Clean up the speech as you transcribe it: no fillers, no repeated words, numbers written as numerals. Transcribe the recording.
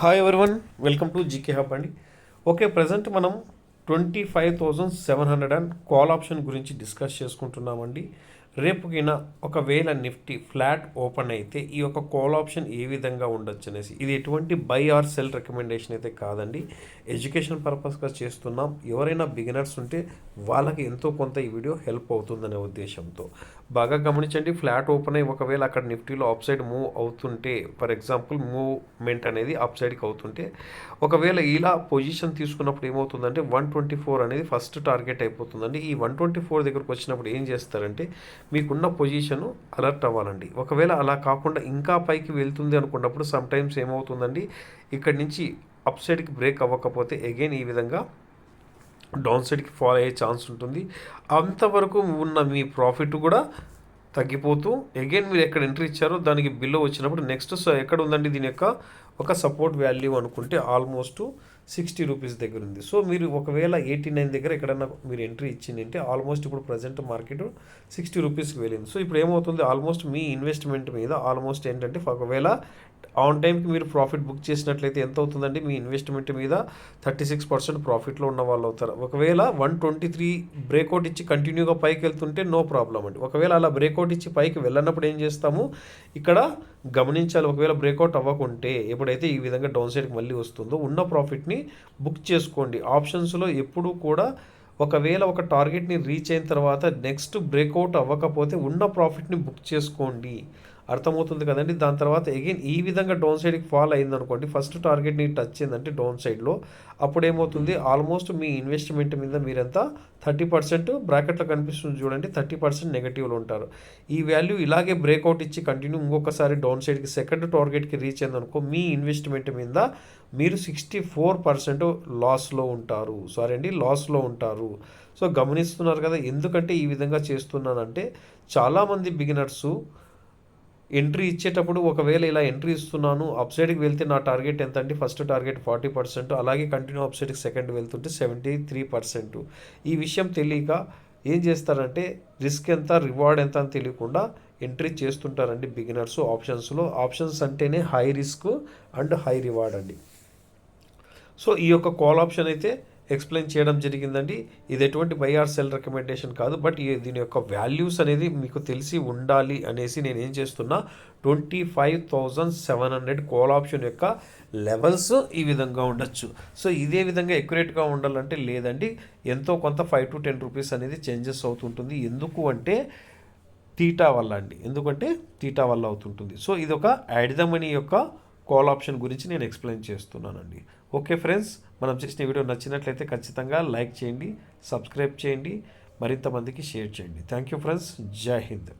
Hi everyone, welcome to GK hub అండి. Okay, present మనం 25,700 and call option గురించి discuss చేసుకుంటున్నామండి. రేపుకిన ఒకవేళ నిఫ్టీ ఫ్లాట్ ఓపెన్ అయితే ఈ యొక్క కాల్ ఆప్షన్ ఏ విధంగా ఉండొచ్చు అనేసి, ఇది ఎటువంటి బై ఆర్ సెల్ రికమెండేషన్ అయితే కాదండి, ఎడ్యుకేషన్ పర్పస్గా చేస్తున్నాం. ఎవరైనా బిగినర్స్ ఉంటే వాళ్ళకి ఎంతో కొంత ఈ వీడియో హెల్ప్ అవుతుందనే ఉద్దేశంతో బాగా గమనించండి. ఫ్లాట్ ఓపెన్ అయ్యి ఒకవేళ అక్కడ నిఫ్టీలో అప్ సైడ్ మూవ్ అవుతుంటే, ఫర్ ఎగ్జాంపుల్ మూవ్మెంట్ అనేది అప్ సైడ్కి అవుతుంటే, ఒకవేళ ఇలా పొజిషన్ తీసుకున్నప్పుడు ఏమవుతుందంటే 124 అనేది ఫస్ట్ టార్గెట్ అయిపోతుందండి. ఈ 124 దగ్గరకు వచ్చినప్పుడు ఏం చేస్తారంటే మీకున్న పొజిషను అలర్ట్ అవ్వాలండి. ఒకవేళ అలా కాకుండా ఇంకా పైకి వెళ్తుంది అనుకున్నప్పుడు సమ్ టైమ్స్ ఏమవుతుందండి, ఇక్కడి నుంచి అప్ సైడ్కి బ్రేక్ అవ్వకపోతే అగైన్ ఈ విధంగా డౌన్ సైడ్కి ఫాల్ అయ్యే ఛాన్స్ ఉంటుంది. అంతవరకు ఉన్న మీ ప్రాఫిట్ కూడా తగ్గిపోతూ అగైన్ మీరు ఎక్కడ ఎంట్రీ ఇచ్చారో దానికి బిలో వచ్చినప్పుడు నెక్స్ట్ ఎక్కడ ఉందండి, దీని యొక్క ఒక సపోర్ట్ వాల్యూ అనుకుంటే ఆల్మోస్ట్ 60 రూపీస్ దగ్గర ఉంది. సో మీరు ఒకవేళ 89 దగ్గర ఎక్కడన్నా మీరు ఎంట్రీ ఇచ్చిందంటే ఆల్మోస్ట్ ఇప్పుడు ప్రజెంట్ మార్కెట్ 60 రూపీస్కి వెళ్ళింది. సో ఇప్పుడు ఏమవుతుంది, ఆల్మోస్ట్ మీ ఇన్వెస్ట్మెంట్ మీద ఆల్మోస్ట్ ఏంటంటే ఒకవేళ ఆన్ టైంకి మీరు ప్రాఫిట్ బుక్ చేసినట్లయితే ఎంత అవుతుందండి, మీ ఇన్వెస్ట్మెంట్ మీద 36% ప్రాఫిట్లో ఉన్న వాళ్ళు అవుతారు. ఒకవేళ 123 బ్రేక్అవుట్ ఇచ్చి కంటిన్యూగా పైకి వెళ్తుంటే నో ప్రాబ్లం అండి. ఒకవేళ అలా బ్రేక్అవుట్ ఇచ్చి పైకి వెళ్ళినప్పుడు ఏం చేస్తాము, ఇక్కడ గమనించాలి. ఒకవేళ బ్రేక్అవుట్ అవ్వకుంటే ఎప్పుడైతే ఈ విధంగా డౌన్ సైడ్కి మళ్ళీ వస్తుందో ఉన్న ప్రాఫిట్ని బుక్ చేసుకోండి. ఆప్షన్స్లో ఎప్పుడూ కూడా ఒకవేళ ఒక టార్గెట్ని రీచ్ అయిన తర్వాత నెక్స్ట్ బ్రేక్అవుట్ అవ్వకపోతే ఉన్న ప్రాఫిట్ని బుక్ చేసుకోండి. అర్థమవుతుంది కదండి. దాని తర్వాత అగైన్ ఈ విధంగా డౌన్ సైడ్కి ఫాల్ అయిందనుకోండి, ఫస్ట్ టార్గెట్ని టచ్ అయిందంటే డౌన్ సైడ్లో, అప్పుడు ఏమవుతుంది, ఆల్మోస్ట్ మీ ఇన్వెస్ట్మెంట్ మీద మీరంతా 30% బ్రాకెట్లో కనిపిస్తుంది చూడండి, 30% నెగటివ్లో ఉంటారు. ఈ వాల్యూ ఇలాగే బ్రేక్అవుట్ ఇచ్చి కంటిన్యూ ఇంకొకసారి డౌన్ సైడ్కి సెకండ్ టార్గెట్కి రీచ్ అయిందనుకో, మీ ఇన్వెస్ట్మెంట్ మీద మీరు 64% లాస్లో ఉంటారు. లాస్లో ఉంటారు. సో గమనిస్తున్నారు కదా. ఎందుకంటే ఈ విధంగా చేస్తున్నానంటే చాలామంది బిగినర్సు ఎంట్రీ ఇచ్చేటప్పుడు ఒకవేళ ఇలా ఎంట్రీ ఇస్తున్నాను, అప్ సైడ్కి వెళ్తే నా టార్గెట్ ఎంత అంటే ఫస్ట్ టార్గెట్ 40%, అలాగే కంటిన్యూ అప్ సైడ్కి సెకండ్ వెళ్తుంటే 73%. ఈ విషయం తెలియక ఏం చేస్తారంటే రిస్క్ ఎంత రివార్డ్ ఎంత అని తెలియకుండా ఎంట్రీ చేస్తుంటారండి బిగినర్స్ ఆప్షన్స్లో. ఆప్షన్స్ అంటేనే high risk and high reward అండి. సో ఈ యొక్క కాల్ ఆప్షన్ అయితే ఎక్స్ప్లెయిన్ చేయడం జరిగిందండి. ఇది ఎటువంటి బై ఆర్ సెల్ రికమెండేషన్ కాదు, బట్ దీని యొక్క వాల్యూస్ అనేది మీకు తెలిసి ఉండాలి అనేసి నేను ఏం చేస్తున్నా, 25,700 కాల్ ఆప్షన్ యొక్క లెవెల్స్ ఈ విధంగా ఉండొచ్చు. సో ఇదే విధంగా ఎక్యురేట్గా ఉండాలంటే లేదండి, ఎంతో కొంత 5 to 10 రూపీస్ అనేది చేంజెస్ అవుతుంటుంది. ఎందుకు అంటే తీటా వల్ల అండి, ఎందుకంటే తీటా వల్ల అవుతుంటుంది. సో ఇది ఒక యాడ్ ద మనీ యొక్క కాల్ ఆప్షన్ గురించి నేను ఎక్స్ప్లెయిన్ చేస్తున్నానండి. ఓకే ఫ్రెండ్స్, మనం చేసిన వీడియో నచ్చినట్లయితే ఖచ్చితంగా లైక్ చేయండి, సబ్స్క్రైబ్ చేయండి, మరింత మందికి షేర్ చేయండి. థ్యాంక్ యూ ఫ్రెండ్స్, జై హింద్.